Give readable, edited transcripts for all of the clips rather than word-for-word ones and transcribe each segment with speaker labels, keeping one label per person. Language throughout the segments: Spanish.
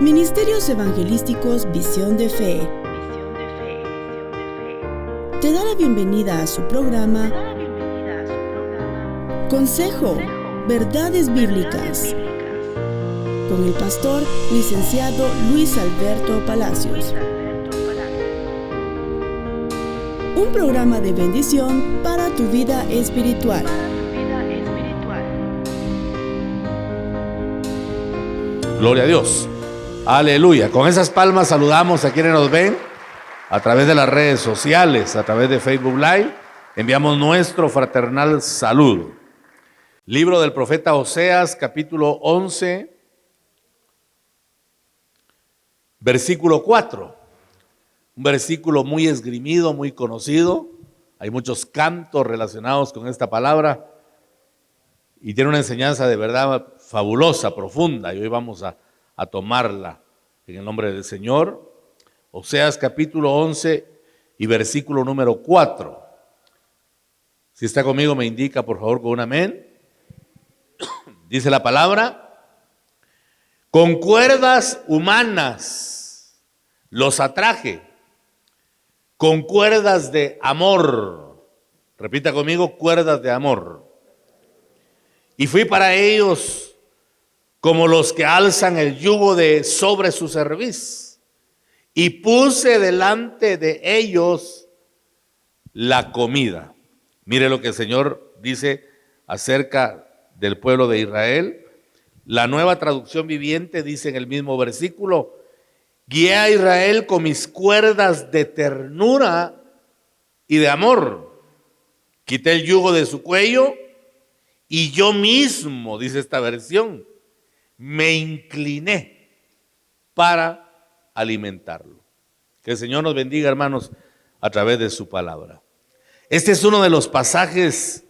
Speaker 1: Ministerios Evangelísticos Visión de Fe te da la bienvenida a su programa Consejo, Verdades Bíblicas, con el pastor licenciado Luis Alberto Palacios. Un programa de bendición para tu vida espiritual.
Speaker 2: Gloria a Dios. Aleluya. Con esas palmas saludamos a quienes nos ven a través de las redes sociales, a través de Facebook Live. Enviamos nuestro fraternal saludo. Libro del profeta Oseas, capítulo 11, versículo 4. Un versículo muy esgrimido, muy conocido. Hay muchos cantos relacionados con esta palabra y tiene una enseñanza de verdad fabulosa, profunda, y hoy vamos a tomarla en el nombre del Señor. Oseas capítulo 11 y versículo número 4. Si está conmigo me indica por favor con un amén. Dice la palabra: con cuerdas humanas los atraje, con cuerdas de amor. Repita conmigo: cuerdas de amor. Y fui para ellos como los que alzan el yugo de sobre su cerviz, y puse delante de ellos la comida. Mire lo que el Señor dice acerca del pueblo de Israel. La Nueva Traducción Viviente dice en el mismo versículo: guié a Israel con mis cuerdas de ternura y de amor. Quité el yugo de su cuello y yo mismo, dice esta versión, me incliné para alimentarlo. Que el Señor nos bendiga, hermanos, a través de su palabra. Este es uno de los pasajes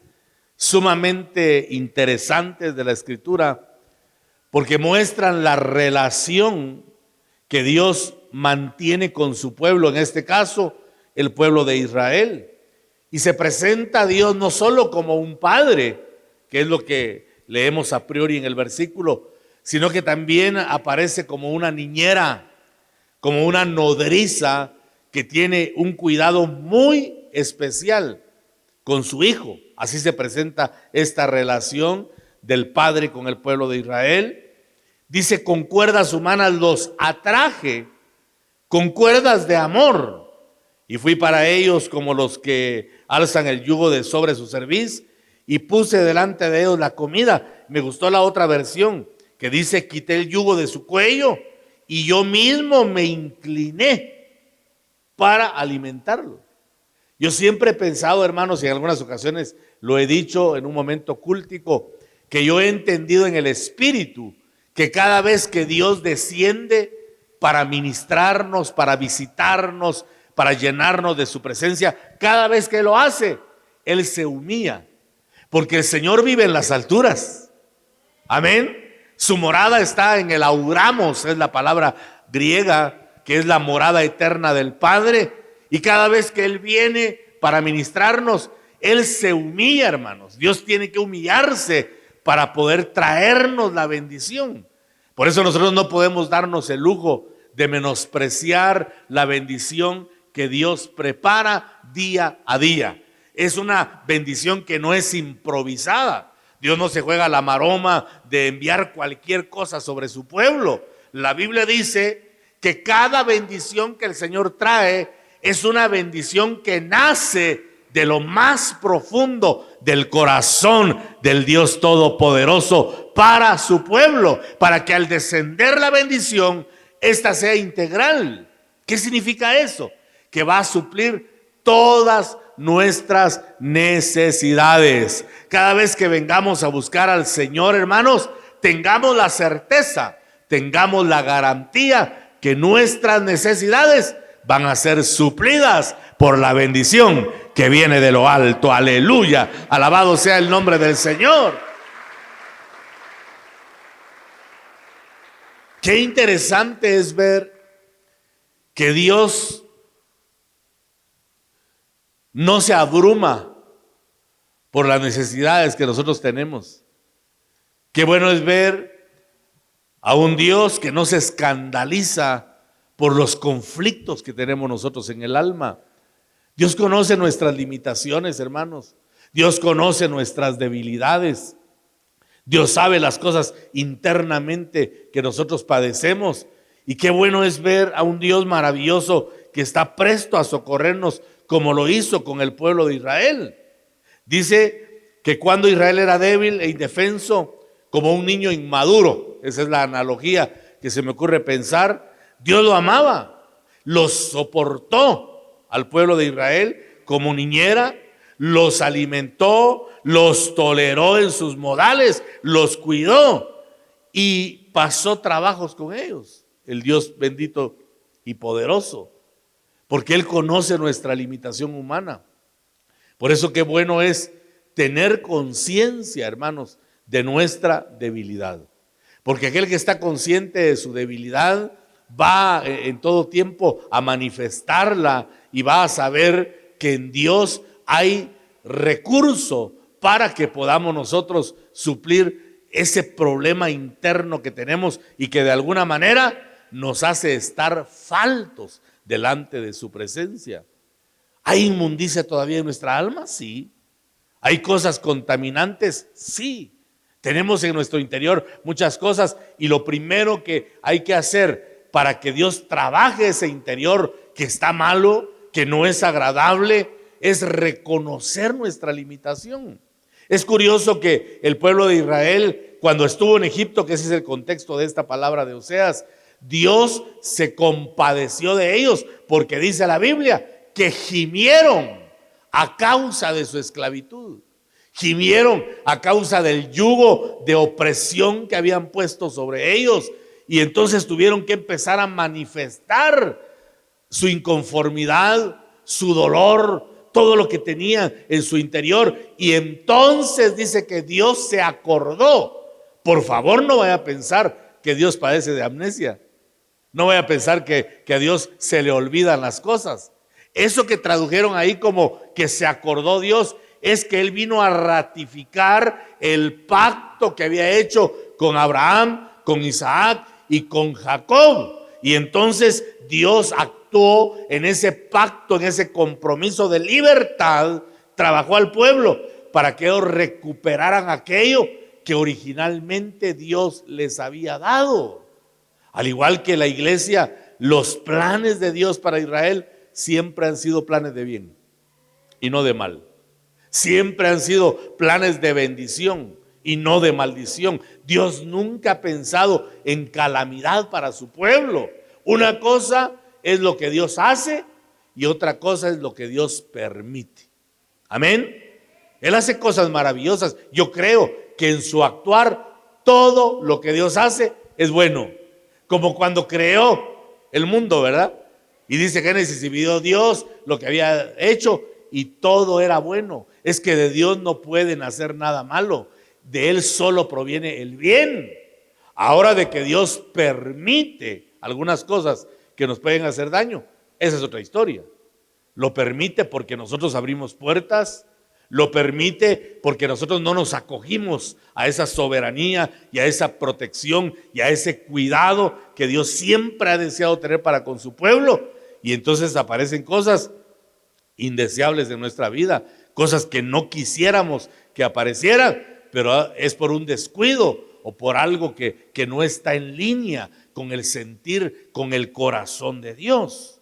Speaker 2: sumamente interesantes de la Escritura, porque muestran la relación que Dios mantiene con su pueblo, en este caso, el pueblo de Israel. Y se presenta a Dios no solo como un padre, que es lo que leemos a priori en el versículo, sino que también aparece como una niñera, como una nodriza que tiene un cuidado muy especial con su hijo. Así se presenta esta relación del padre con el pueblo de Israel. Dice: con cuerdas humanas los atraje, con cuerdas de amor, y fui para ellos como los que alzan el yugo de sobre su cerviz, y puse delante de ellos la comida. Me gustó la otra versión, que dice: quité el yugo de su cuello y yo mismo me incliné para alimentarlo. Yo siempre he pensado, hermanos, y en algunas ocasiones lo he dicho en un momento cúltico, que yo he entendido en el Espíritu que cada vez que Dios desciende para ministrarnos, para visitarnos, para llenarnos de su presencia, cada vez que lo hace, Él se humilla, porque el Señor vive en las alturas. Amén. Su morada está en el auramos, es la palabra griega, que es la morada eterna del Padre. Y cada vez que Él viene para ministrarnos, Él se humilla, hermanos. Dios tiene que humillarse para poder traernos la bendición. Por eso nosotros no podemos darnos el lujo de menospreciar la bendición que Dios prepara día a día. Es una bendición que no es improvisada. Dios no se juega la maroma de enviar cualquier cosa sobre su pueblo. La Biblia dice que cada bendición que el Señor trae es una bendición que nace de lo más profundo del corazón del Dios Todopoderoso para su pueblo, para que al descender la bendición, esta sea integral. ¿Qué significa eso? Que va a suplir todas nuestras necesidades. Cada vez que vengamos a buscar al Señor, hermanos, tengamos la certeza, tengamos la garantía que nuestras necesidades van a ser suplidas por la bendición que viene de lo alto. Aleluya, alabado sea el nombre del Señor. Qué interesante es ver que Dios no se abruma por las necesidades que nosotros tenemos. Qué bueno es ver a un Dios que no se escandaliza por los conflictos que tenemos nosotros en el alma. Dios conoce nuestras limitaciones, hermanos. Dios conoce nuestras debilidades. Dios sabe las cosas internamente que nosotros padecemos. Y qué bueno es ver a un Dios maravilloso que está presto a socorrernos como lo hizo con el pueblo de Israel. Dice que cuando Israel era débil e indefenso, como un niño inmaduro, esa es la analogía que se me ocurre pensar, Dios lo amaba, los soportó al pueblo de Israel como niñera, los alimentó, los toleró en sus modales, los cuidó y pasó trabajos con ellos. El Dios bendito y poderoso, porque Él conoce nuestra limitación humana. Por eso qué bueno es tener conciencia, hermanos, de nuestra debilidad. Porque aquel que está consciente de su debilidad va en todo tiempo a manifestarla y va a saber que en Dios hay recurso para que podamos nosotros suplir ese problema interno que tenemos y que de alguna manera nos hace estar faltos delante de su presencia. ¿Hay inmundicia todavía en nuestra alma? Sí. ¿Hay cosas contaminantes? Sí. Tenemos en nuestro interior muchas cosas y lo primero que hay que hacer para que Dios trabaje ese interior que está malo, que no es agradable, es reconocer nuestra limitación. Es curioso que el pueblo de Israel, cuando estuvo en Egipto, que ese es el contexto de esta palabra de Oseas, Dios se compadeció de ellos porque dice la Biblia que gimieron a causa de su esclavitud. Gimieron a causa del yugo de opresión que habían puesto sobre ellos y entonces tuvieron que empezar a manifestar su inconformidad, su dolor, todo lo que tenían en su interior. Y entonces dice que Dios se acordó. Por favor, no vaya a pensar que Dios padece de amnesia. No vaya a pensar que a Dios se le olvidan las cosas. Eso que tradujeron ahí como que se acordó Dios es que Él vino a ratificar el pacto que había hecho con Abraham, con Isaac y con Jacob. Y entonces Dios actuó en ese pacto, en ese compromiso de libertad, trabajó al pueblo para que ellos recuperaran aquello que originalmente Dios les había dado. Al igual que la iglesia, los planes de Dios para Israel siempre han sido planes de bien y no de mal. Siempre han sido planes de bendición y no de maldición. Dios nunca ha pensado en calamidad para su pueblo. Una cosa es lo que Dios hace y otra cosa es lo que Dios permite. Amén. Él hace cosas maravillosas. Yo creo que en su actuar todo lo que Dios hace es bueno. Como cuando creó el mundo, ¿verdad? Y dice Génesis, y vio Dios lo que había hecho y todo era bueno. Es que de Dios no pueden hacer nada malo. De Él solo proviene el bien. Ahora de que Dios permite algunas cosas que nos pueden hacer daño, esa es otra historia. Lo permite porque nosotros abrimos puertas, lo permite porque nosotros no nos acogimos a esa soberanía y a esa protección y a ese cuidado que Dios siempre ha deseado tener para con su pueblo. Y entonces aparecen cosas indeseables en nuestra vida, cosas que no quisiéramos que aparecieran, pero es por un descuido o por algo que no está en línea con el sentir, con el corazón de Dios.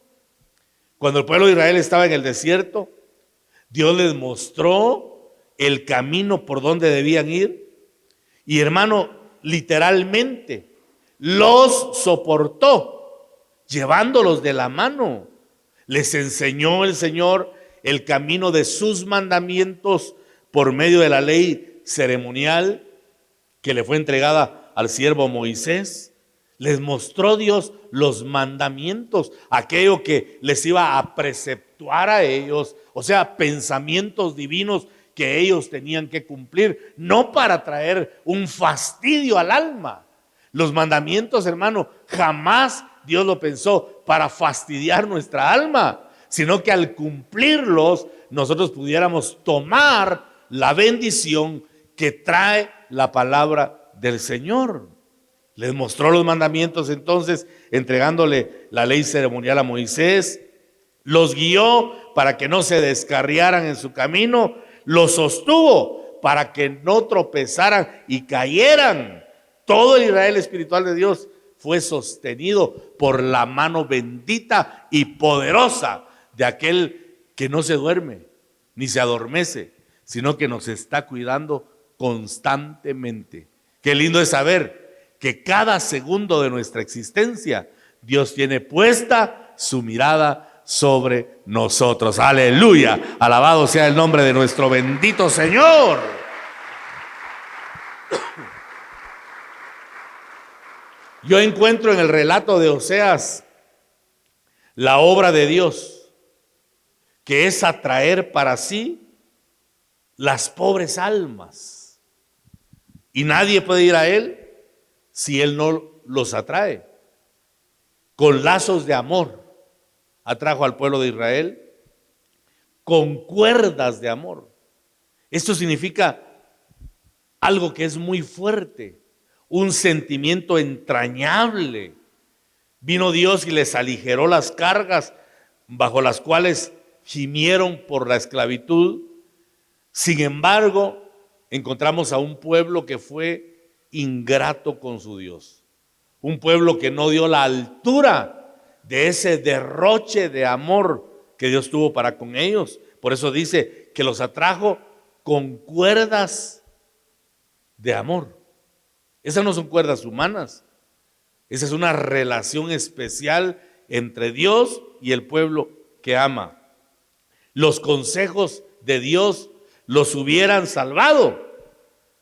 Speaker 2: Cuando el pueblo de Israel estaba en el desierto, Dios les mostró el camino por donde debían ir y, hermano, literalmente los soportó, llevándolos de la mano. Les enseñó el Señor el camino de sus mandamientos por medio de la ley ceremonial que le fue entregada al siervo Moisés. Les mostró Dios los mandamientos, aquello que les iba a preceptuar a ellos, o sea, pensamientos divinos que ellos tenían que cumplir, no para traer un fastidio al alma. Los mandamientos, hermano, jamás Dios lo pensó para fastidiar nuestra alma, sino que al cumplirlos nosotros pudiéramos tomar la bendición que trae la palabra del Señor. Les mostró los mandamientos entonces, entregándole la ley ceremonial a Moisés. Los guió para que no se descarriaran en su camino. Los sostuvo para que no tropezaran y cayeran. Todo el Israel espiritual de Dios fue sostenido por la mano bendita y poderosa de aquel que no se duerme ni se adormece, sino que nos está cuidando constantemente. Qué lindo es saber que cada segundo de nuestra existencia Dios tiene puesta su mirada sobre nosotros. Aleluya, alabado sea el nombre de nuestro bendito Señor. Yo encuentro en el relato de Oseas la obra de Dios, que es atraer para sí las pobres almas. Y nadie puede ir a Él si Él no los atrae. Con lazos de amor atrajo al pueblo de Israel, con cuerdas de amor. Esto significa algo que es muy fuerte, un sentimiento entrañable. Vino Dios y les aligeró las cargas bajo las cuales gimieron por la esclavitud. Sin embargo, encontramos a un pueblo que fue ingrato con su Dios. Un pueblo que no dio la altura de ese derroche de amor que Dios tuvo para con ellos. Por eso dice que los atrajo con cuerdas de amor. Esas no son cuerdas humanas. Esa es una relación especial entre Dios y el pueblo que ama. Los consejos de Dios los hubieran salvado,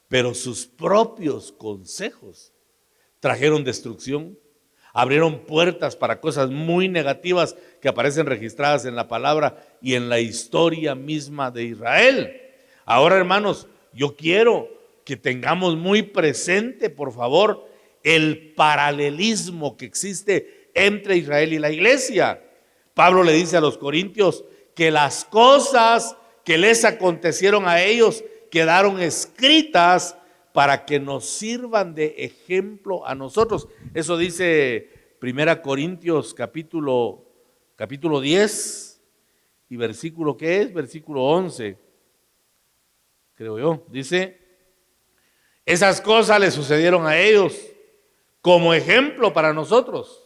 Speaker 2: pero sus propios consejos trajeron destrucción, abrieron puertas para cosas muy negativas que aparecen registradas en la palabra y en la historia misma de Israel. Ahora, hermanos, yo quiero que tengamos muy presente, por favor, el paralelismo que existe entre Israel y la iglesia. Pablo le dice a los corintios que las cosas que les acontecieron a ellos quedaron escritas para que nos sirvan de ejemplo a nosotros. Eso dice 1 Corintios capítulo 10 y versículo, ¿qué es? Versículo 11, creo yo. Dice: esas cosas les sucedieron a ellos como ejemplo para nosotros.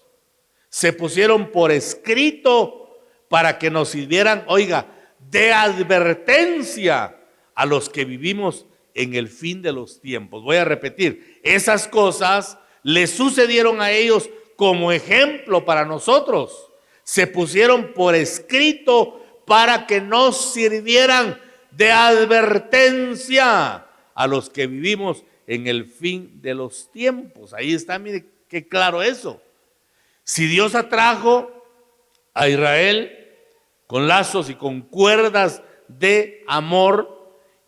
Speaker 2: Se pusieron por escrito para que nos sirvieran, oiga, de advertencia a los que vivimos en el fin de los tiempos. Voy a repetir, esas cosas les sucedieron a ellos como ejemplo para nosotros. Se pusieron por escrito para que nos sirvieran de advertencia a los que vivimos en el fin de los tiempos. Ahí está, mire qué claro eso. Si Dios atrajo a Israel con lazos y con cuerdas de amor,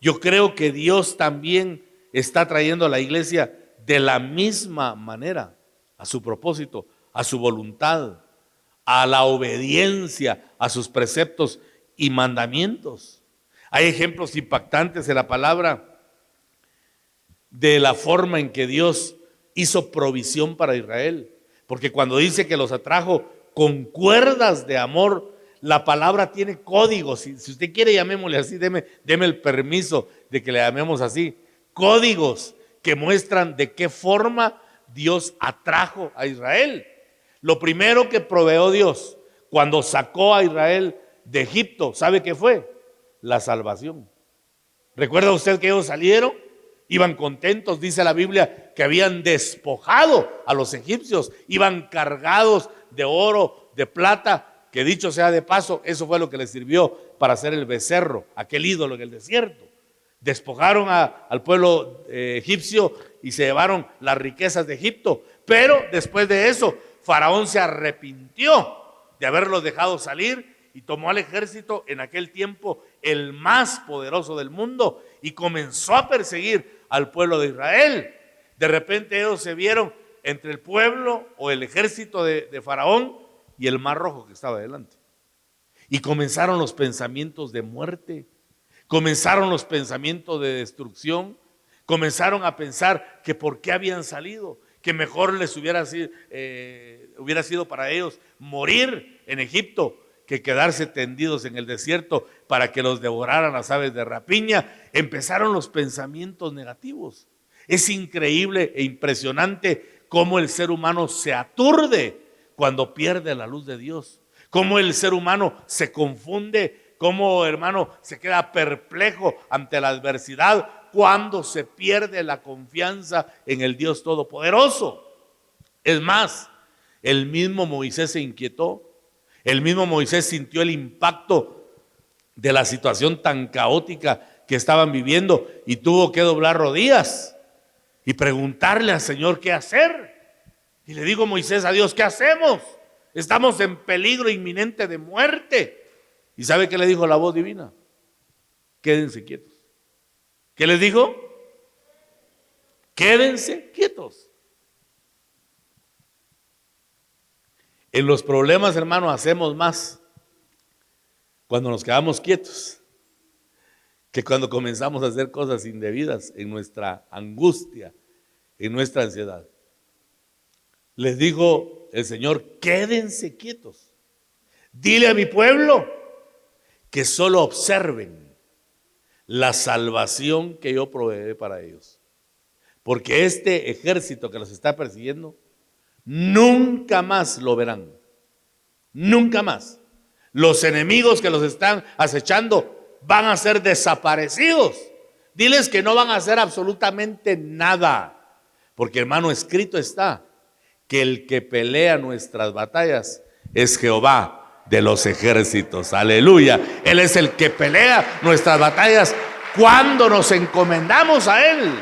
Speaker 2: yo creo que Dios también está trayendo a la iglesia de la misma manera, a su propósito, a su voluntad, a la obediencia, a sus preceptos y mandamientos. Hay ejemplos impactantes en la palabra de la forma en que Dios hizo provisión para Israel, porque cuando dice que los atrajo con cuerdas de amor, la palabra tiene códigos. Si usted quiere, llamémosle así, deme el permiso de que le llamemos así. Códigos que muestran de qué forma Dios atrajo a Israel. Lo primero que proveó Dios cuando sacó a Israel de Egipto, ¿sabe qué fue? La salvación. ¿Recuerda usted que ellos salieron? Iban contentos, dice la Biblia, que habían despojado a los egipcios, iban cargados de oro, de plata, que dicho sea de paso, eso fue lo que les sirvió para hacer el becerro, aquel ídolo en el desierto. Despojaron al pueblo egipcio y se llevaron las riquezas de Egipto, pero después de eso, Faraón se arrepintió de haberlos dejado salir y tomó al ejército, en aquel tiempo el más poderoso del mundo, y comenzó a perseguir al pueblo de Israel. De repente ellos se vieron entre el pueblo o el ejército de Faraón y el mar Rojo que estaba delante. Y comenzaron los pensamientos de muerte, comenzaron los pensamientos de destrucción, comenzaron a pensar que por qué habían salido, que mejor les hubiera sido para ellos morir en Egipto que quedarse tendidos en el desierto para que los devoraran las aves de rapiña. Empezaron los pensamientos negativos. Es increíble e impresionante cómo el ser humano se aturde cuando pierde la luz de Dios, cómo el ser humano se confunde, cómo, hermano, se queda perplejo ante la adversidad cuando se pierde la confianza en el Dios Todopoderoso. Es más, el mismo Moisés se inquietó, el mismo Moisés sintió el impacto de la situación tan caótica que estaban viviendo y tuvo que doblar rodillas y preguntarle al Señor qué hacer. Y le dijo Moisés a Dios: ¿qué hacemos? Estamos en peligro inminente de muerte. ¿Y sabe qué le dijo la voz divina? Quédense quietos. ¿Qué les dijo? Quédense quietos. En los problemas, hermano, hacemos más cuando nos quedamos quietos que cuando comenzamos a hacer cosas indebidas en nuestra angustia, en nuestra ansiedad. Les dijo el Señor: quédense quietos. Dile a mi pueblo que solo observen la salvación que yo proveeré para ellos. Porque este ejército que los está persiguiendo, nunca más lo verán. Nunca más. Los enemigos que los están acechando van a ser desaparecidos. Diles que no van a hacer absolutamente nada. Porque, hermano, escrito está que el que pelea nuestras batallas es Jehová de los ejércitos. Aleluya. Él es el que pelea nuestras batallas cuando nos encomendamos a Él,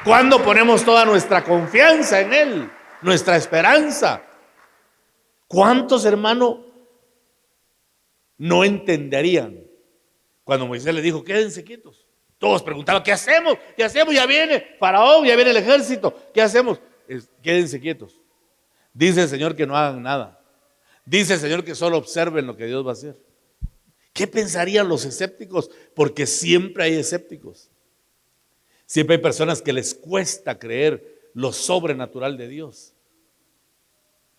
Speaker 2: cuando ponemos toda nuestra confianza en Él, nuestra esperanza. ¿Cuántos, hermano, no entenderían cuando Moisés le dijo: quédense quietos? Todos preguntaban: ¿qué hacemos? ¿Qué hacemos? Ya viene Faraón, ya viene el ejército. ¿Qué hacemos? Quédense quietos. Dice el Señor que no hagan nada. Dice el Señor que solo observen lo que Dios va a hacer. ¿Qué pensarían los escépticos? Porque siempre hay escépticos. Siempre hay personas que les cuesta creer lo sobrenatural de Dios.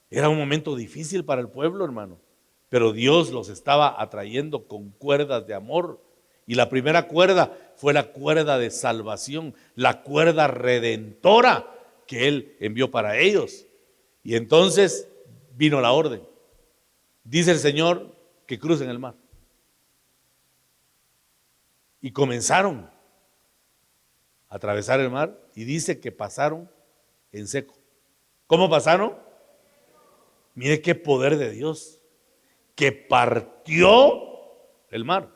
Speaker 2: Era un momento difícil para el pueblo, hermano, pero Dios los estaba atrayendo con cuerdas de amor. Y la primera cuerda fue la cuerda de salvación, la cuerda redentora que Él envió para ellos. Y entonces vino la orden. Dice el Señor que crucen el mar. Y comenzaron a atravesar el mar y dice que pasaron en seco. ¿Cómo pasaron? Mire qué poder de Dios, que partió el mar.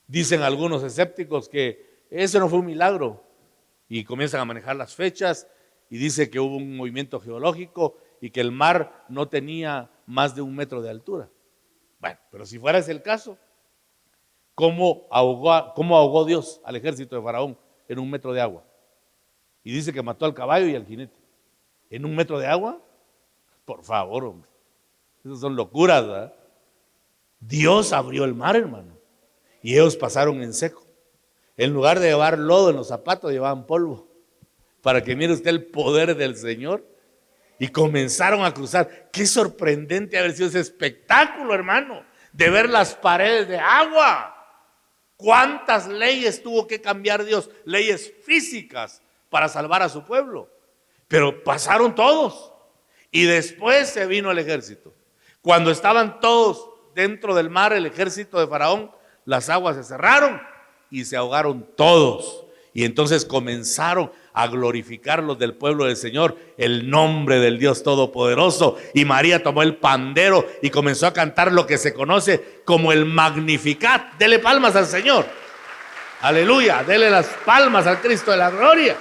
Speaker 2: Dicen algunos escépticos que eso no fue un milagro y comienzan a manejar las fechas y dice que hubo un movimiento geológico y que el mar no tenía más de 1 metro de altura. Bueno, pero si fuera ese el caso, ¿cómo ahogó Dios al ejército de Faraón en 1 metro de agua? Y dice que mató al caballo y al jinete. ¿En 1 metro de agua? Por favor, hombre. Esas son locuras, ¿verdad? Dios abrió el mar, hermano, y ellos pasaron en seco. En lugar de llevar lodo en los zapatos, llevaban polvo. Para que mire usted el poder del Señor. Y comenzaron a cruzar. Qué sorprendente haber sido ese espectáculo, hermano, de ver las paredes de agua. ¿Cuántas leyes tuvo que cambiar Dios? Leyes físicas para salvar a su pueblo. Pero pasaron todos. Y después se vino el ejército. Cuando estaban todos dentro del mar, el ejército de Faraón, las aguas se cerraron y se ahogaron todos. Y entonces comenzaron a glorificar los del pueblo del Señor el nombre del Dios Todopoderoso. Y María tomó el pandero y comenzó a cantar lo que se conoce como el Magnificat. Dele palmas al Señor. Aleluya, dele las palmas al Cristo de la gloria.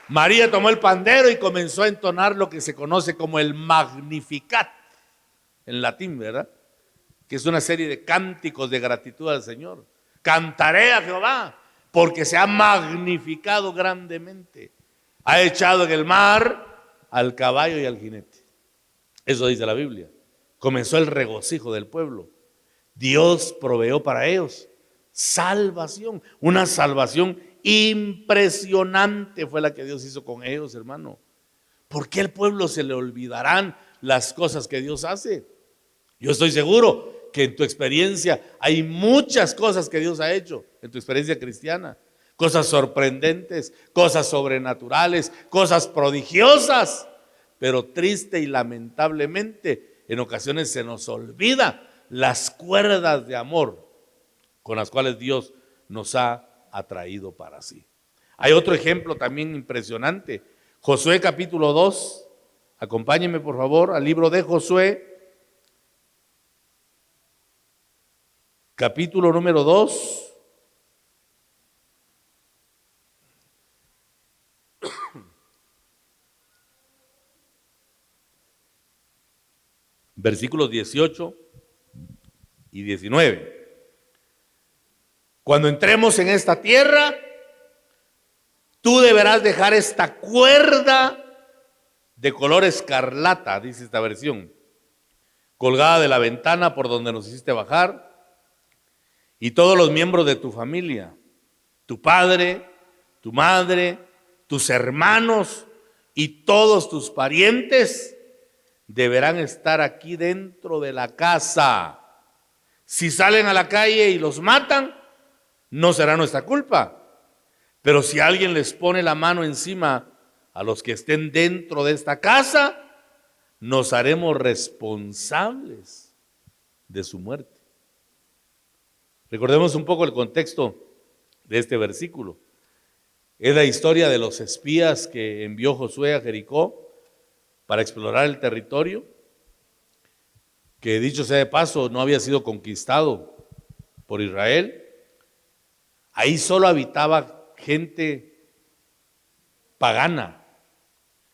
Speaker 2: María tomó el pandero y comenzó a entonar lo que se conoce como el Magnificat, en latín, ¿verdad? Que es una serie de cánticos de gratitud al Señor. Cantaré a Jehová porque se ha magnificado grandemente. Ha echado en el mar al caballo y al jinete. Eso dice la Biblia. Comenzó el regocijo del pueblo. Dios proveyó para ellos salvación, una salvación impresionante fue la que Dios hizo con ellos, hermano. ¿Por qué al pueblo se le olvidarán las cosas que Dios hace? Yo estoy seguro que en tu experiencia hay muchas cosas que Dios ha hecho, en tu experiencia cristiana. Cosas sorprendentes, cosas sobrenaturales, cosas prodigiosas. Pero triste y lamentablemente, en ocasiones se nos olvida las cuerdas de amor con las cuales Dios nos ha atraído para sí. Hay otro ejemplo también impresionante. Josué capítulo 2. Acompáñenme por favor al libro de Josué, capítulo número 2. Versículos 18 y 19. Cuando entremos en esta tierra, tú deberás dejar esta cuerda de color escarlata, dice esta versión, colgada de la ventana por donde nos hiciste bajar, y todos los miembros de tu familia, tu padre, tu madre, tus hermanos y todos tus parientes deberán estar aquí dentro de la casa. Si salen a la calle y los matan, no será nuestra culpa. Pero si alguien les pone la mano encima a los que estén dentro de esta casa, nos haremos responsables de su muerte. Recordemos un poco el contexto de este versículo. Es la historia de los espías que envió Josué a Jericó para explorar el territorio, que dicho sea de paso, no había sido conquistado por Israel. Ahí solo habitaba gente pagana,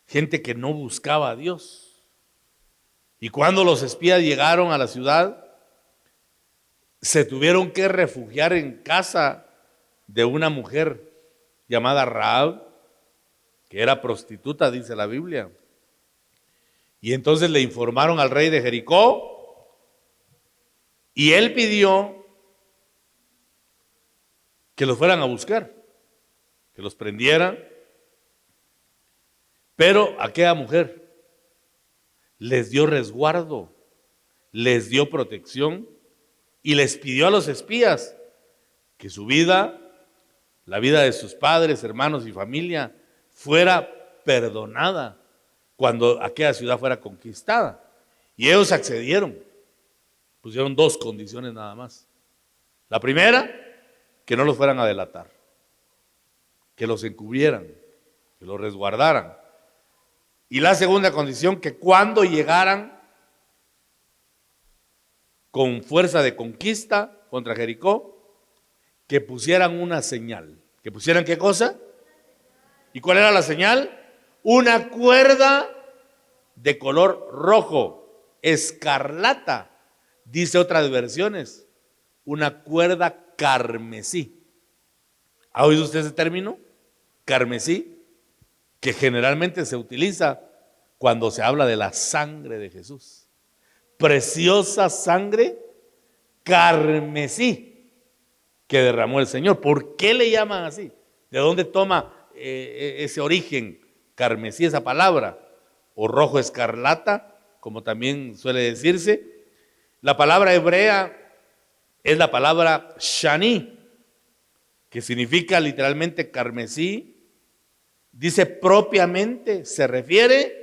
Speaker 2: gente que no buscaba a Dios. Y cuando los espías llegaron a la ciudad, se tuvieron que refugiar en casa de una mujer llamada Rahab, que era prostituta, dice la Biblia. Y entonces le informaron al rey de Jericó y él pidió que los fueran a buscar, que los prendieran. Pero aquella mujer les dio resguardo, les dio protección y les pidió a los espías que su vida, la vida de sus padres, hermanos y familia, fuera perdonada cuando aquella ciudad fuera conquistada. Y ellos accedieron. Pusieron dos condiciones nada más. La primera, que no los fueran a delatar, que los encubrieran, que los resguardaran. Y la segunda condición, que cuando llegaran con fuerza de conquista contra Jericó, que pusieran una señal. ¿Que pusieran qué cosa? ¿Y cuál era la señal? Una cuerda de color rojo, escarlata, dice otras versiones, una cuerda carmesí. ¿Ha oído usted ese término? Carmesí, que generalmente se utiliza cuando se habla de la sangre de Jesús. Preciosa sangre carmesí que derramó el Señor. ¿Por qué le llaman así? ¿De dónde toma ese origen carmesí, esa palabra? O rojo escarlata, como también suele decirse. La palabra hebrea es la palabra shani, que significa literalmente carmesí. Dice propiamente, se refiere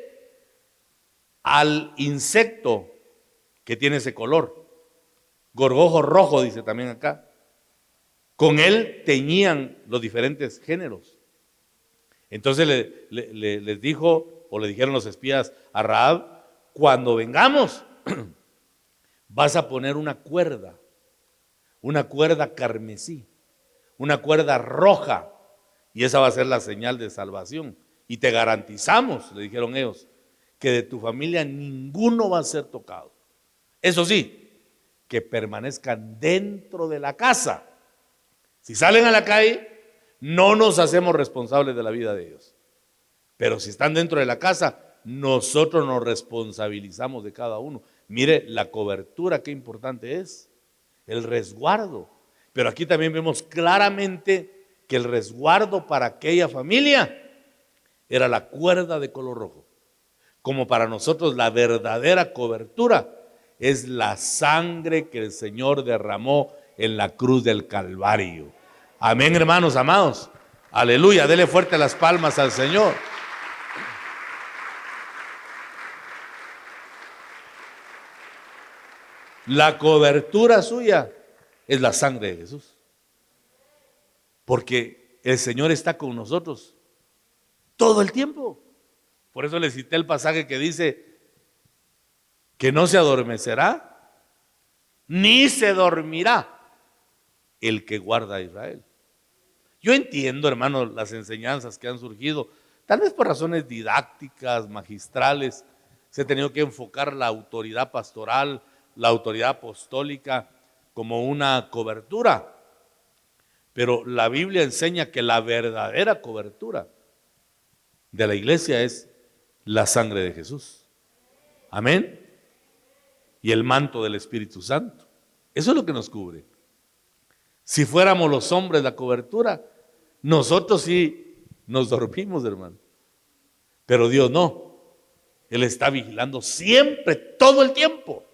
Speaker 2: al insecto que tiene ese color. Gorgojo rojo, dice también acá. Con él teñían los diferentes géneros. Entonces les dijo, o le dijeron los espías a Rahab, cuando vengamos, vas a poner una cuerda carmesí, una cuerda roja, y esa va a ser la señal de salvación. Y te garantizamos, le dijeron ellos, que de tu familia ninguno va a ser tocado. Eso sí, que permanezcan dentro de la casa. Si salen a la calle, no nos hacemos responsables de la vida de ellos. Pero si están dentro de la casa, nosotros nos responsabilizamos de cada uno. Mire la cobertura, qué importante es, el resguardo. Pero aquí también vemos claramente que el resguardo para aquella familia era la cuerda de color rojo. Como para nosotros la verdadera cobertura es la sangre que el Señor derramó en la cruz del Calvario. Amén, hermanos amados. Aleluya, dele fuerte las palmas al Señor. La cobertura suya es la sangre de Jesús. Porque el Señor está con nosotros todo el tiempo. Por eso le cité el pasaje que dice que no se adormecerá ni se dormirá el que guarda a Israel. Yo entiendo, hermano, las enseñanzas que han surgido, tal vez por razones didácticas, magistrales, se ha tenido que enfocar la autoridad pastoral, la autoridad apostólica como una cobertura. Pero la Biblia enseña que la verdadera cobertura de la iglesia es la sangre de Jesús. Amén. Y el manto del Espíritu Santo. Eso es lo que nos cubre. Si fuéramos los hombres la cobertura, nosotros sí nos dormimos, hermano. Pero Dios no. Él está vigilando siempre, todo el tiempo.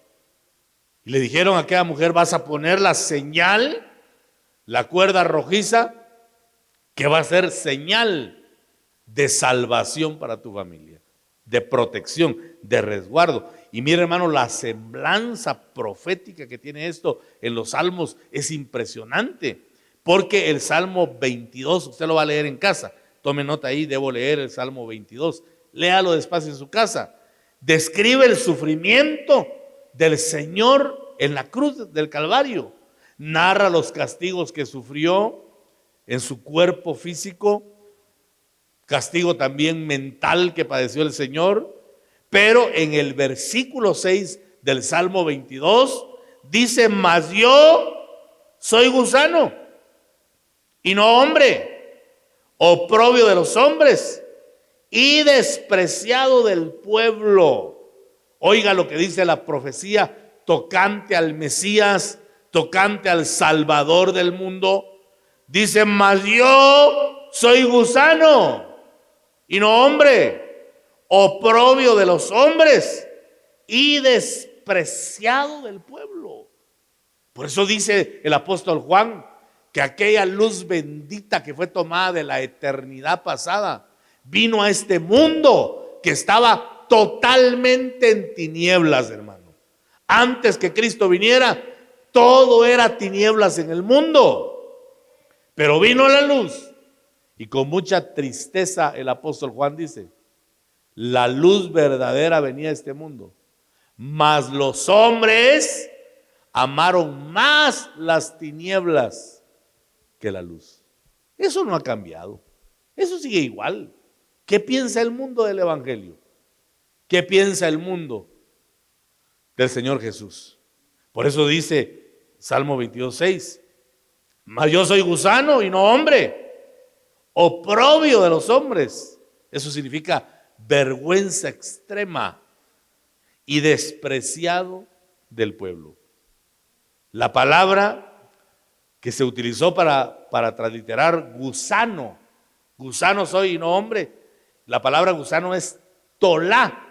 Speaker 2: Y le dijeron a aquella mujer: vas a poner la señal, la cuerda rojiza, que va a ser señal de salvación para tu familia, de protección, de resguardo. Y mire, hermano, la semblanza profética que tiene esto en los salmos es impresionante, porque el Salmo 22, usted lo va a leer en casa, tome nota ahí, debo leer el Salmo 22, léalo despacio en su casa, describe el sufrimiento del Señor en la cruz del Calvario, narra los castigos que sufrió en su cuerpo físico, castigo también mental que padeció el Señor. Pero en el versículo 6 del Salmo 22 dice: mas yo soy gusano y no hombre, oprobio de los hombres y despreciado del pueblo. Oiga lo que dice la profecía tocante al Mesías, tocante al Salvador del mundo. Dice: mas yo soy gusano y no hombre, oprobio de los hombres y despreciado del pueblo. Por eso dice el apóstol Juan que aquella luz bendita que fue tomada de la eternidad pasada vino a este mundo que estaba totalmente en tinieblas, hermano. Antes que Cristo viniera, todo era tinieblas en el mundo, pero vino la luz. Y con mucha tristeza el apóstol Juan dice: la luz verdadera venía a este mundo, mas los hombres amaron más las tinieblas que la luz. Eso no ha cambiado, eso sigue igual. ¿Qué piensa el mundo del evangelio? ¿Qué piensa el mundo del Señor Jesús? Por eso dice Salmo 22:6: mas yo soy gusano y no hombre, oprobio de los hombres. Eso significa vergüenza extrema y despreciado del pueblo. La palabra que se utilizó para transliterar gusano, gusano soy y no hombre, la palabra gusano es tolá.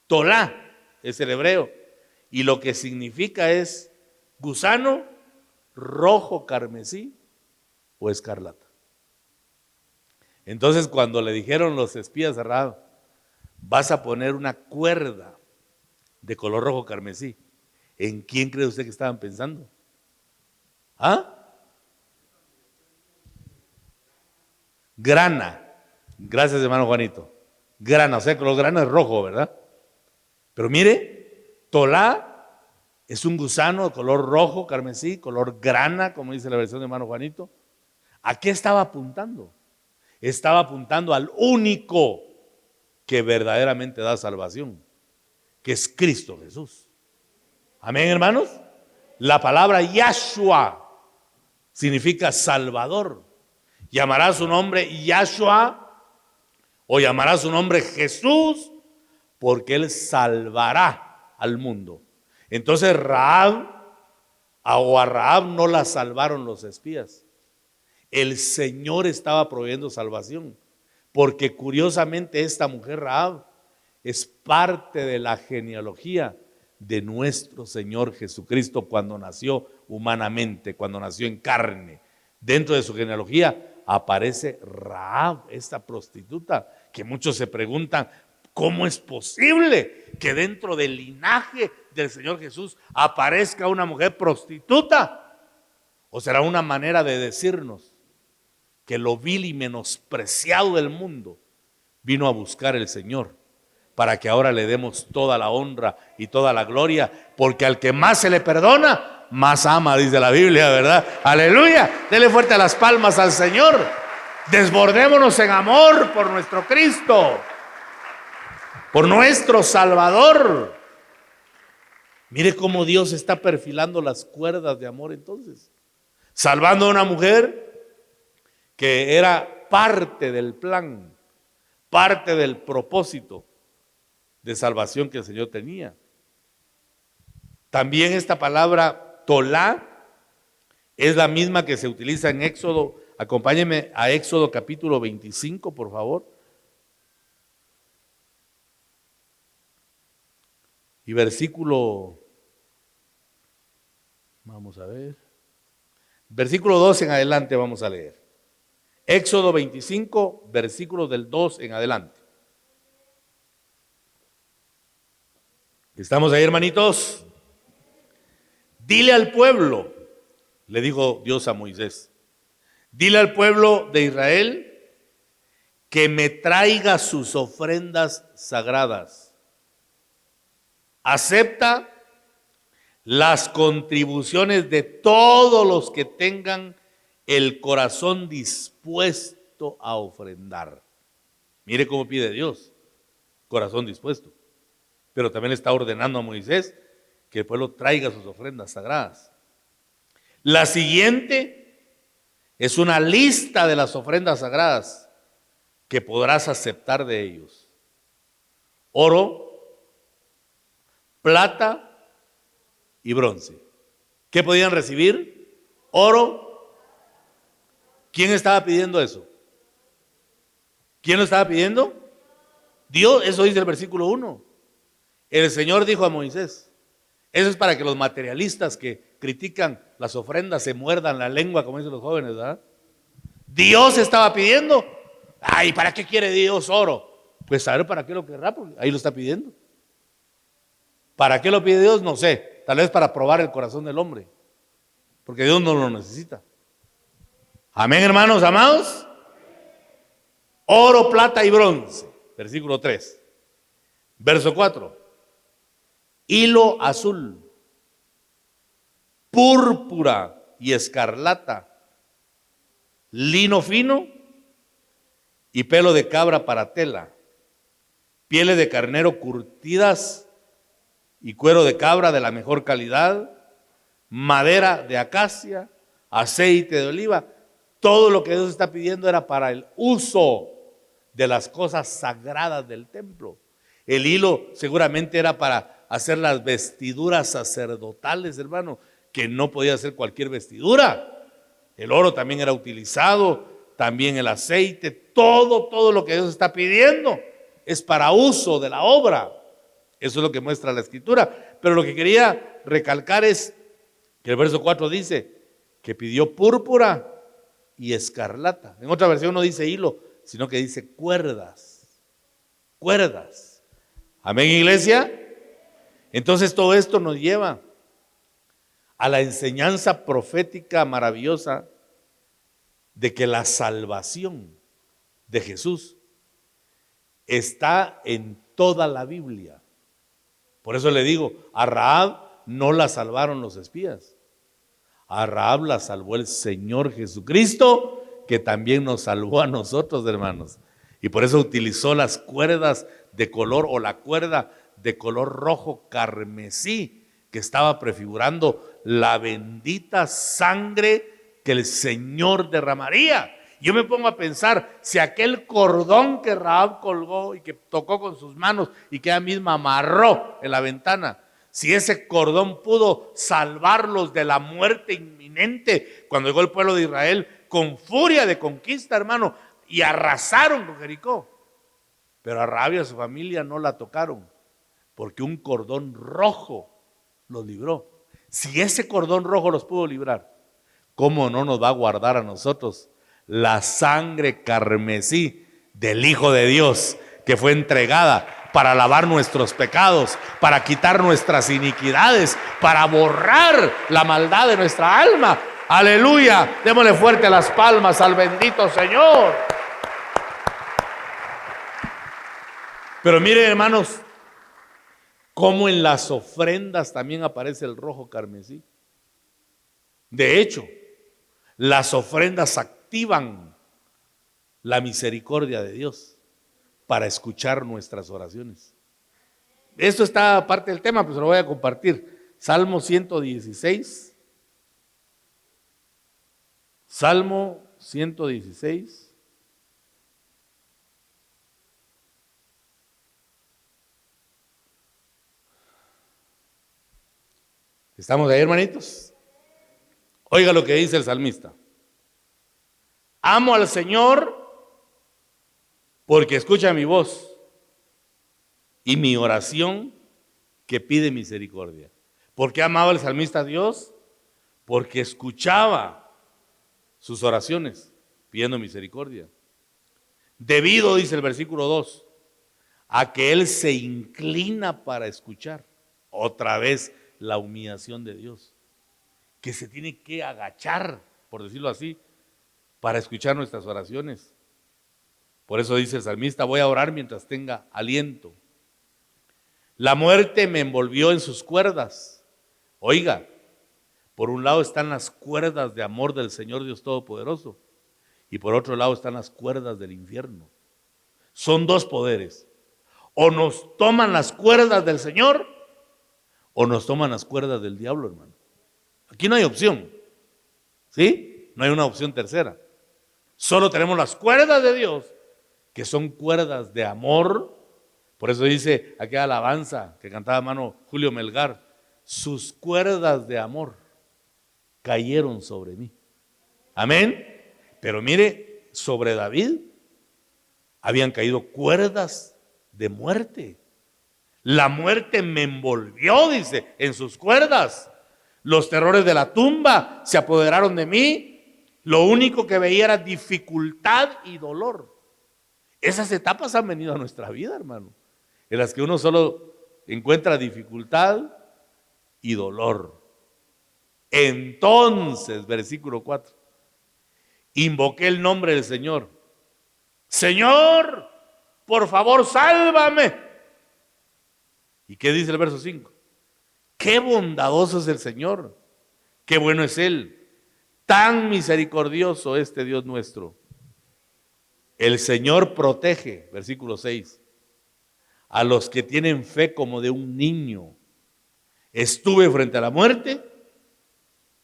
Speaker 2: Tolá es el hebreo, y lo que significa es gusano rojo, carmesí o escarlata. Entonces, cuando le dijeron los espías a Rahab: vas a poner una cuerda de color rojo carmesí, ¿en quién cree usted que estaban pensando? ¿Ah? Grana. Gracias, hermano Juanito. Grana, o sea que los granos es rojo, ¿verdad? Pero mire, tolá es un gusano de color rojo carmesí, color grana, como dice la versión de hermano Juanito. ¿A qué estaba apuntando? Estaba apuntando al único que verdaderamente da salvación, que es Cristo Jesús. Amén, hermanos. La palabra Yahshua significa Salvador. Llamará su nombre Yahshua o llamará su nombre Jesús, porque Él salvará al mundo. Entonces Rahab, a Rahab no la salvaron los espías. El Señor estaba proveyendo salvación, porque curiosamente esta mujer Rahab es parte de la genealogía de nuestro Señor Jesucristo cuando nació humanamente, cuando nació en carne. Dentro de su genealogía aparece Rahab, esta prostituta, que muchos se preguntan, ¿cómo es posible que dentro del linaje del Señor Jesús aparezca una mujer prostituta? ¿O será una manera de decirnos que lo vil y menospreciado del mundo vino a buscar el Señor, para que ahora le demos toda la honra y toda la gloria, porque al que más se le perdona, más ama, dice la Biblia, ¿verdad? Aleluya, dele fuerte las palmas al Señor. Desbordémonos en amor por nuestro Cristo, por nuestro Salvador. Mire cómo Dios está perfilando las cuerdas de amor entonces, salvando a una mujer que era parte del plan, parte del propósito de salvación que el Señor tenía. También esta palabra tolá es la misma que se utiliza en Éxodo. Acompáñenme a Éxodo capítulo 25, por favor. Y versículo, vamos a ver, versículo 2 en adelante vamos a leer. Éxodo 25, versículos del 2 en adelante. ¿Estamos ahí, hermanitos? Dile al pueblo, le dijo Dios a Moisés, dile al pueblo de Israel que me traiga sus ofrendas sagradas. Acepta las contribuciones de todos los que tengan el corazón dispuesto a ofrendar. Mire cómo pide Dios, corazón dispuesto. Pero también está ordenando a Moisés que el pueblo traiga sus ofrendas sagradas. La siguiente es una lista de las ofrendas sagradas que podrás aceptar de ellos: oro, plata y bronce. ¿Qué podían recibir? Oro. ¿Quién estaba pidiendo eso? ¿Quién lo estaba pidiendo? Dios, eso dice el versículo 1. El Señor dijo a Moisés. Eso es para que los materialistas que critican las ofrendas se muerdan la lengua, como dicen los jóvenes, ¿verdad? Dios estaba pidiendo. Ay, ¿para qué quiere Dios oro? Pues saber para qué lo querrá, porque ahí lo está pidiendo. ¿Para qué lo pide Dios? No sé. Tal vez para probar el corazón del hombre, porque Dios no lo necesita. Amén, hermanos amados. Oro, plata y bronce. Versículo 3. Verso 4. Hilo azul, púrpura y escarlata, lino fino y pelo de cabra para tela, pieles de carnero curtidas y cuero de cabra de la mejor calidad, madera de acacia, aceite de oliva. Todo lo que Dios está pidiendo era para el uso de las cosas sagradas del templo. El hilo seguramente era para hacer las vestiduras sacerdotales, hermano, que no podía ser cualquier vestidura. El oro también era utilizado, también el aceite, todo lo que Dios está pidiendo es para uso de la obra. Eso es lo que muestra la Escritura. Pero lo que quería recalcar es que el verso 4 dice que pidió púrpura y escarlata. En otra versión no dice hilo, sino que dice cuerdas. Cuerdas. Amén, iglesia. Entonces todo esto nos lleva a la enseñanza profética maravillosa de que la salvación de Jesús está en toda la Biblia. Por eso le digo, a Rahab no la salvaron los espías. A Rahab la salvó el Señor Jesucristo, que también nos salvó a nosotros, hermanos. Y por eso utilizó las cuerdas de color, o la cuerda de color rojo carmesí, que estaba prefigurando la bendita sangre que el Señor derramaría. Yo me pongo a pensar, si aquel cordón que Rahab colgó y que tocó con sus manos y que ella misma amarró en la ventana, si ese cordón pudo salvarlos de la muerte inminente cuando llegó el pueblo de Israel con furia de conquista, hermano, y arrasaron con Jericó. Pero a Rahab y a su familia no la tocaron, porque un cordón rojo los libró. Si ese cordón rojo los pudo librar, ¿cómo no nos va a guardar a nosotros la sangre carmesí del Hijo de Dios, que fue entregada para lavar nuestros pecados, para quitar nuestras iniquidades, para borrar la maldad de nuestra alma? Aleluya, démosle fuerte las palmas al bendito Señor. Pero miren, hermanos, cómo en las ofrendas también aparece el rojo carmesí. De hecho, las ofrendas activan la misericordia de Dios para escuchar nuestras oraciones. Esto está parte del tema, pues se lo voy a compartir. Salmo 116. Salmo 116. ¿Estamos ahí, hermanitos? Oiga lo que dice el salmista. Amo al Señor porque escucha mi voz y mi oración que pide misericordia. ¿Por qué amaba el salmista a Dios? Porque escuchaba sus oraciones pidiendo misericordia. Debido, dice el versículo 2, a que Él se inclina para escuchar. Otra vez la humillación de Dios, que se tiene que agachar, por decirlo así, para escuchar nuestras oraciones. Por eso dice el salmista, voy a orar mientras tenga aliento. La muerte me envolvió en sus cuerdas. Oiga, por un lado están las cuerdas de amor del Señor Dios Todopoderoso y por otro lado están las cuerdas del infierno. Son dos poderes. O nos toman las cuerdas del Señor o nos toman las cuerdas del diablo, hermano. Aquí no hay opción, ¿sí? No hay una opción tercera. Solo tenemos las cuerdas de Dios, que son cuerdas de amor. Por eso dice aquella alabanza que cantaba hermano Julio Melgar, sus cuerdas de amor cayeron sobre mí. Amén. Pero mire, sobre David habían caído cuerdas de muerte. La muerte me envolvió, dice, en sus cuerdas. Los terrores de la tumba se apoderaron de mí. Lo único que veía era dificultad y dolor. Esas etapas han venido a nuestra vida, hermano, en las que uno solo encuentra dificultad y dolor. Entonces, versículo 4, invoqué el nombre del Señor. Señor, por favor, sálvame. ¿Y qué dice el verso 5? Qué bondadoso es el Señor, qué bueno es Él, tan misericordioso este Dios nuestro. El Señor protege, versículo 6, a los que tienen fe como de un niño. Estuve frente a la muerte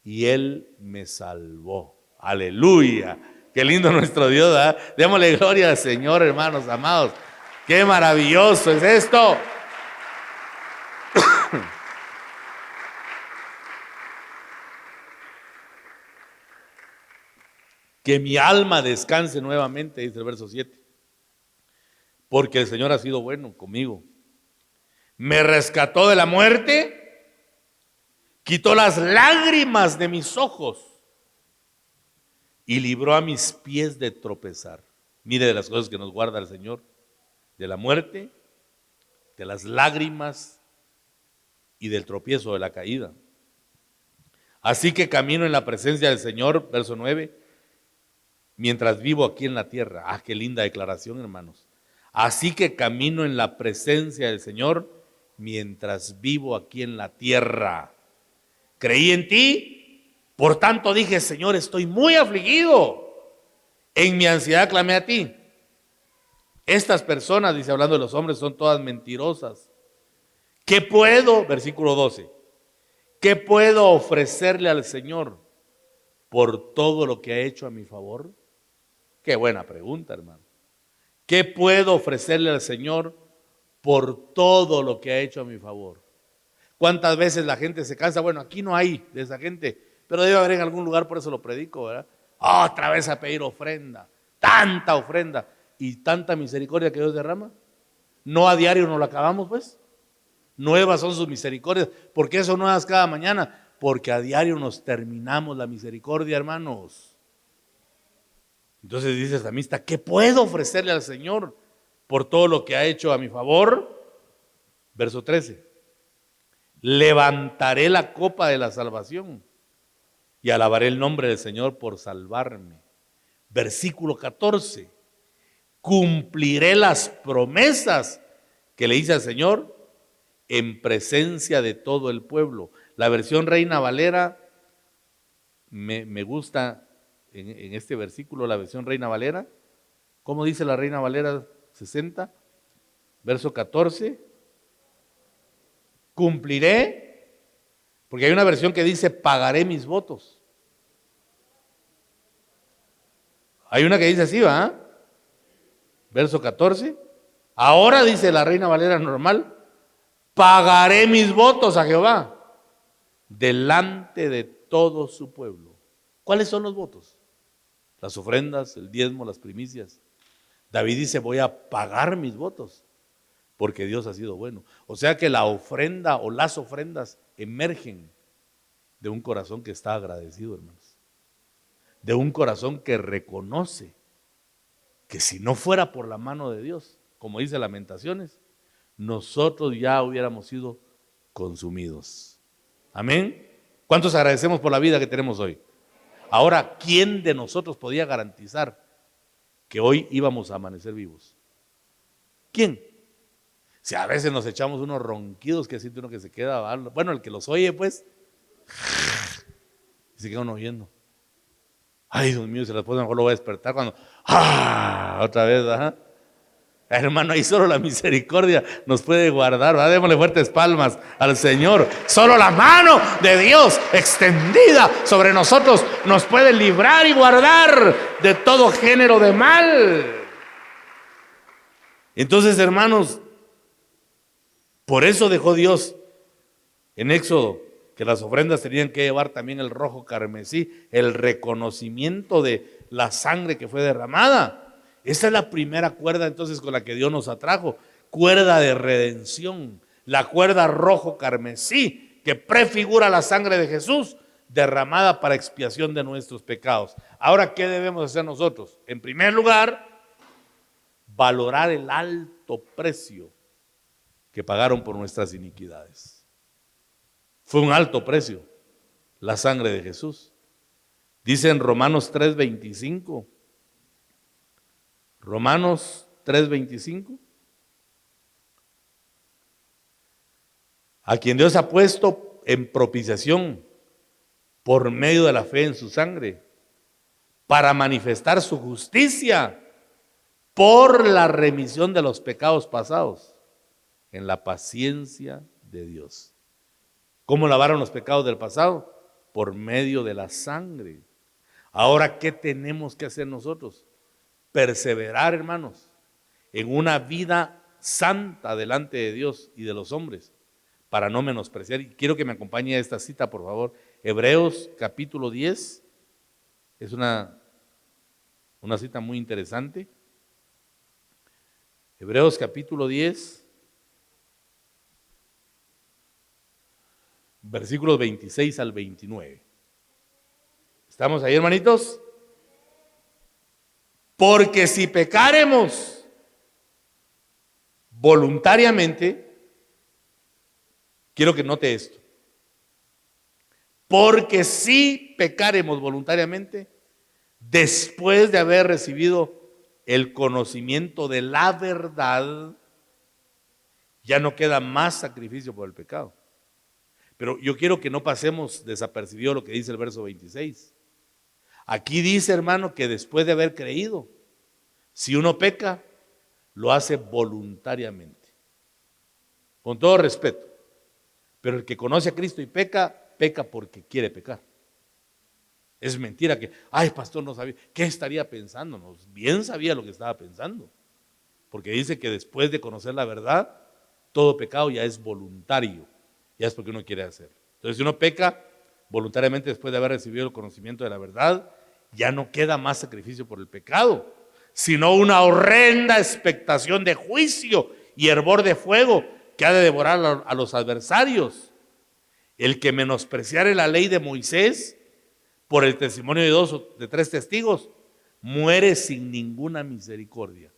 Speaker 2: y Él me salvó. Aleluya, qué lindo nuestro Dios, ¿verdad? Démosle gloria al Señor, hermanos amados. Qué maravilloso es esto. Que mi alma descanse nuevamente, dice el verso 7. Porque el Señor ha sido bueno conmigo. Me rescató de la muerte, quitó las lágrimas de mis ojos y libró a mis pies de tropezar. Mire de las cosas que nos guarda el Señor: de la muerte, de las lágrimas y del tropiezo, de la caída. Así que camino en la presencia del Señor, verso 9, mientras vivo aquí en la tierra. Ah, qué linda declaración, hermanos. Así que camino en la presencia del Señor mientras vivo aquí en la tierra. Creí en ti, por tanto dije, Señor, estoy muy afligido. En mi ansiedad clamé a ti. Estas personas, dice hablando de los hombres, son todas mentirosas. ¿Qué puedo? Versículo 12. ¿Qué puedo ofrecerle al Señor por todo lo que ha hecho a mi favor? Qué buena pregunta, hermano. ¿Qué puedo ofrecerle al Señor por todo lo que ha hecho a mi favor? ¿Cuántas veces la gente se cansa? Bueno, aquí no hay de esa gente, pero debe haber en algún lugar, por eso lo predico, ¿verdad? otra vez a pedir ofrenda, tanta ofrenda y tanta misericordia que Dios derrama. No a diario nos lo acabamos, pues. Nuevas son sus misericordias. ¿Por qué son nuevas cada mañana? Porque a diario nos terminamos la misericordia, hermanos. Entonces dice el salmista, ¿qué puedo ofrecerle al Señor por todo lo que ha hecho a mi favor? Verso 13. Levantaré la copa de la salvación y alabaré el nombre del Señor por salvarme. Versículo 14. Cumpliré las promesas que le hice al Señor en presencia de todo el pueblo. La versión Reina Valera, me gusta en este versículo, la versión Reina Valera. ¿Cómo dice la Reina Valera 60? Verso 14. Cumpliré, porque hay una versión que dice pagaré mis votos. Hay una que dice así, ¿va? Verso 14. Ahora dice la Reina Valera normal, pagaré mis votos a Jehová delante de todo su pueblo. ¿Cuáles son los votos? Las ofrendas, el diezmo, las primicias. David dice, voy a pagar mis votos porque Dios ha sido bueno. O sea que la ofrenda o las ofrendas emergen de un corazón que está agradecido, hermanos. De un corazón que reconoce que si no fuera por la mano de Dios, como dice Lamentaciones, nosotros ya hubiéramos sido consumidos. Amén. ¿Cuántos agradecemos por la vida que tenemos hoy? Ahora, ¿quién de nosotros podía garantizar que hoy íbamos a amanecer vivos? ¿Quién? Si a veces nos echamos unos ronquidos que siente uno que se queda, bueno, el que los oye pues, y se queda uno oyendo. Ay, Dios mío, si la esposa mejor lo voy a despertar cuando, otra vez, ajá. Hermano, ahí solo la misericordia nos puede guardar, ¿verdad? Démosle fuertes palmas al Señor. Solo la mano de Dios extendida sobre nosotros nos puede librar y guardar de todo género de mal. Entonces, hermanos, por eso dejó Dios en Éxodo que las ofrendas tenían que llevar también el rojo carmesí, el reconocimiento de la sangre que fue derramada. Esa es la primera cuerda entonces con la que Dios nos atrajo, cuerda de redención, la cuerda rojo carmesí que prefigura la sangre de Jesús derramada para expiación de nuestros pecados. Ahora, ¿qué debemos hacer nosotros? En primer lugar, valorar el alto precio que pagaron por nuestras iniquidades. Fue un alto precio la sangre de Jesús. Dice en Romanos 3:25. Romanos 3:25. A quien Dios ha puesto en propiciación por medio de la fe en su sangre, para manifestar su justicia por la remisión de los pecados pasados, en la paciencia de Dios. ¿Cómo lavaron los pecados del pasado? Por medio de la sangre. Ahora, ¿qué tenemos que hacer nosotros? Perseverar, hermanos, en una vida santa delante de Dios y de los hombres, para no menospreciar. Y quiero que me acompañe a esta cita, por favor. Hebreos capítulo 10, es una cita muy interesante. Hebreos capítulo 10, versículos 26 al 29. ¿Estamos ahí, hermanitos? Porque si pecáremos voluntariamente, quiero que note esto, porque si pecáremos voluntariamente, después de haber recibido el conocimiento de la verdad, ya no queda más sacrificio por el pecado. Pero yo quiero que no pasemos desapercibido lo que dice el verso 26. Aquí dice, hermano, que después de haber creído, si uno peca, lo hace voluntariamente. Con todo respeto. Pero el que conoce a Cristo y peca, peca porque quiere pecar. Es mentira que, ay, pastor, no sabía. ¿Qué estaría pensando? No, bien sabía lo que estaba pensando. Porque dice que después de conocer la verdad, todo pecado ya es voluntario. Ya es porque uno quiere hacer. Entonces, si uno peca voluntariamente después de haber recibido el conocimiento de la verdad, ya no queda más sacrificio por el pecado, sino una horrenda expectación de juicio y hervor de fuego que ha de devorar a los adversarios. El que menospreciare la ley de Moisés por el testimonio de 2 o de 3 testigos, muere sin ninguna misericordia.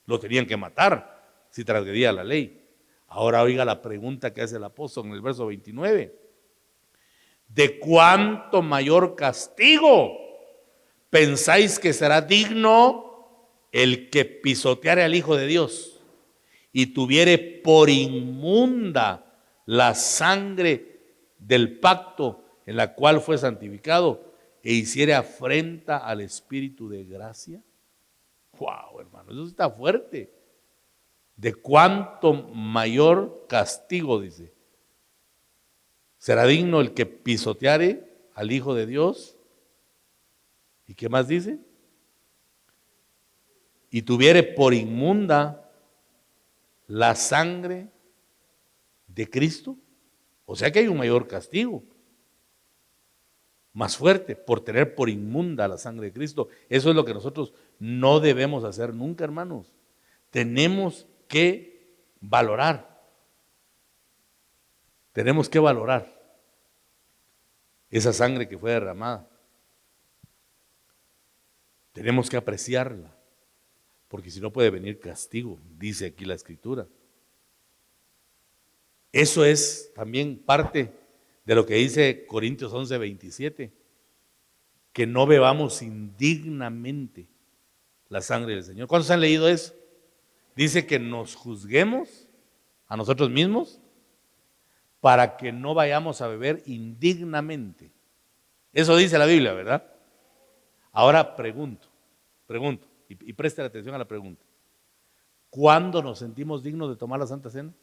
Speaker 2: Lo tenían que matar si transgredía la ley. Ahora oiga la pregunta que hace el apóstol en el verso 29. ¿De cuánto mayor castigo pensáis que será digno el que pisoteare al Hijo de Dios y tuviere por inmunda la sangre del pacto en la cual fue santificado e hiciere afrenta al Espíritu de gracia? Wow, hermano, eso está fuerte. ¿De cuánto mayor castigo, dice, será digno el que pisoteare al Hijo de Dios? ¿Y qué más dice? Y tuviere por inmunda la sangre de Cristo. O sea que hay un mayor castigo, más fuerte, por tener por inmunda la sangre de Cristo. Eso es lo que nosotros no debemos hacer nunca, hermanos. Tenemos que valorar. Tenemos que valorar esa sangre que fue derramada. Tenemos que apreciarla, porque si no puede venir castigo, dice aquí la Escritura. Eso es también parte de lo que dice Corintios 11:27, que no bebamos indignamente la sangre del Señor. ¿Cuántos han leído eso? Dice que nos juzguemos a nosotros mismos para que no vayamos a beber indignamente. Eso dice la Biblia, ¿verdad? Ahora pregunto, y presten atención a la pregunta. ¿Cuándo nos sentimos dignos de tomar la Santa Cena?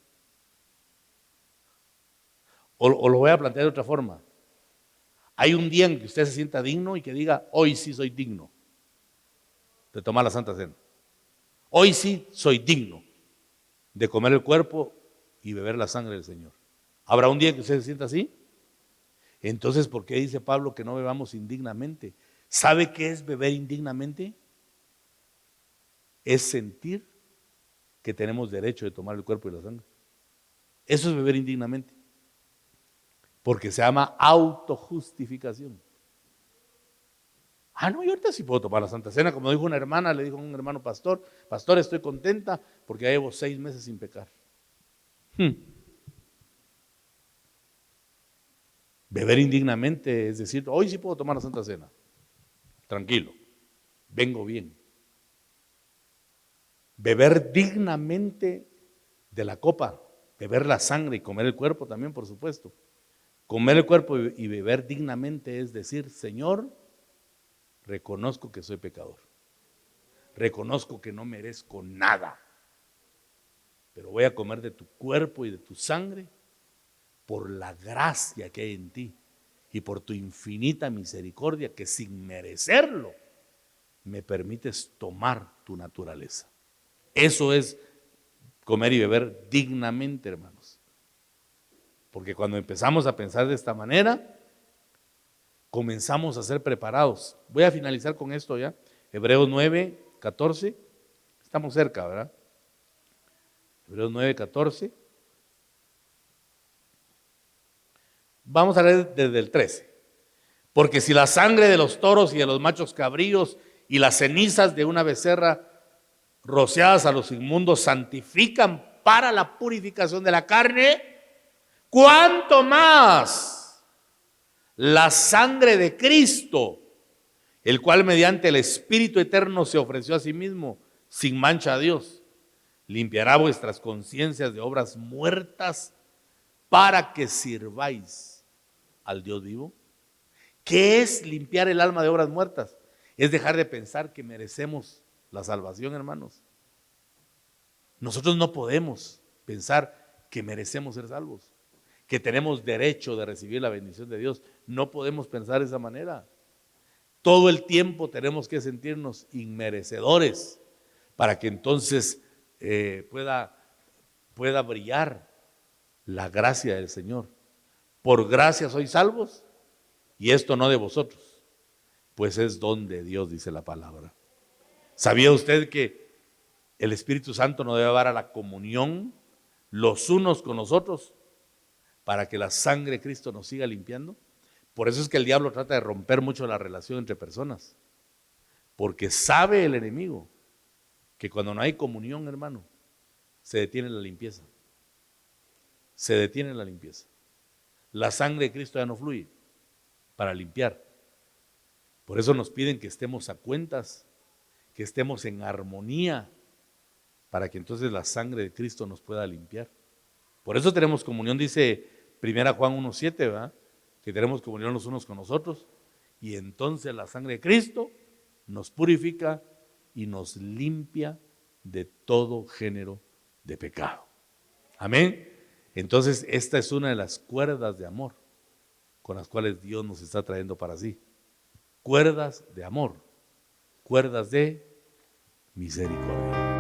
Speaker 2: O lo voy a plantear de otra forma. Hay un día en que usted se sienta digno y que diga, hoy sí soy digno de tomar la Santa Cena. Hoy sí soy digno de comer el cuerpo y beber la sangre del Señor. ¿Habrá un día que usted se sienta así? Entonces, ¿por qué dice Pablo que no bebamos indignamente? ¿Sabe qué es beber indignamente? Es sentir que tenemos derecho de tomar el cuerpo y la sangre. Eso es beber indignamente. Porque se llama autojustificación. No, yo ahorita sí puedo tomar la Santa Cena. Como dijo una hermana, le dijo a un hermano pastor, pastor, estoy contenta porque ya llevo 6 meses sin pecar. Beber indignamente es decir, hoy sí puedo tomar la Santa Cena. Tranquilo, vengo bien. Beber dignamente de la copa, beber la sangre y comer el cuerpo también, por supuesto. Comer el cuerpo y beber dignamente es decir, Señor, reconozco que soy pecador. Reconozco que no merezco nada. Pero voy a comer de tu cuerpo y de tu sangre por la gracia que hay en ti y por tu infinita misericordia que sin merecerlo me permites tomar tu naturaleza. Eso es comer y beber dignamente, hermanos. Porque cuando empezamos a pensar de esta manera, comenzamos a ser preparados. Voy a finalizar con esto ya. Hebreos 9:14. Estamos cerca, ¿verdad? Hebreos 9:14. Vamos a leer desde el 13. Porque si la sangre de los toros y de los machos cabríos y las cenizas de una becerra rociadas a los inmundos santifican para la purificación de la carne, ¿cuánto más la sangre de Cristo, el cual mediante el Espíritu eterno se ofreció a sí mismo sin mancha a Dios, limpiará vuestras conciencias de obras muertas para que sirváis al Dios vivo? ¿Qué es limpiar el alma de obras muertas? Es dejar de pensar que merecemos la salvación, hermanos. Nosotros no podemos pensar que merecemos ser salvos, que tenemos derecho de recibir la bendición de Dios. No podemos pensar de esa manera. Todo el tiempo tenemos que sentirnos inmerecedores para que entonces pueda brillar la gracia del Señor. Por gracia sois salvos, y esto no de vosotros. Pues es don de Dios, dice la palabra. ¿Sabía usted que el Espíritu Santo nos debe llevar a la comunión los unos con los otros para que la sangre de Cristo nos siga limpiando? Por eso es que el diablo trata de romper mucho la relación entre personas, porque sabe el enemigo que cuando no hay comunión, hermano, se detiene la limpieza. Se detiene la limpieza. La sangre de Cristo ya no fluye para limpiar. Por eso nos piden que estemos a cuentas, que estemos en armonía, para que entonces la sangre de Cristo nos pueda limpiar. Por eso tenemos comunión, dice 1 Juan 1:7, ¿verdad? Que tenemos comunión los unos con los otros, y entonces la sangre de Cristo nos purifica y nos limpia de todo género de pecado. Amén. Entonces esta es una de las cuerdas de amor con las cuales Dios nos está trayendo para sí. Cuerdas de amor, cuerdas de misericordia.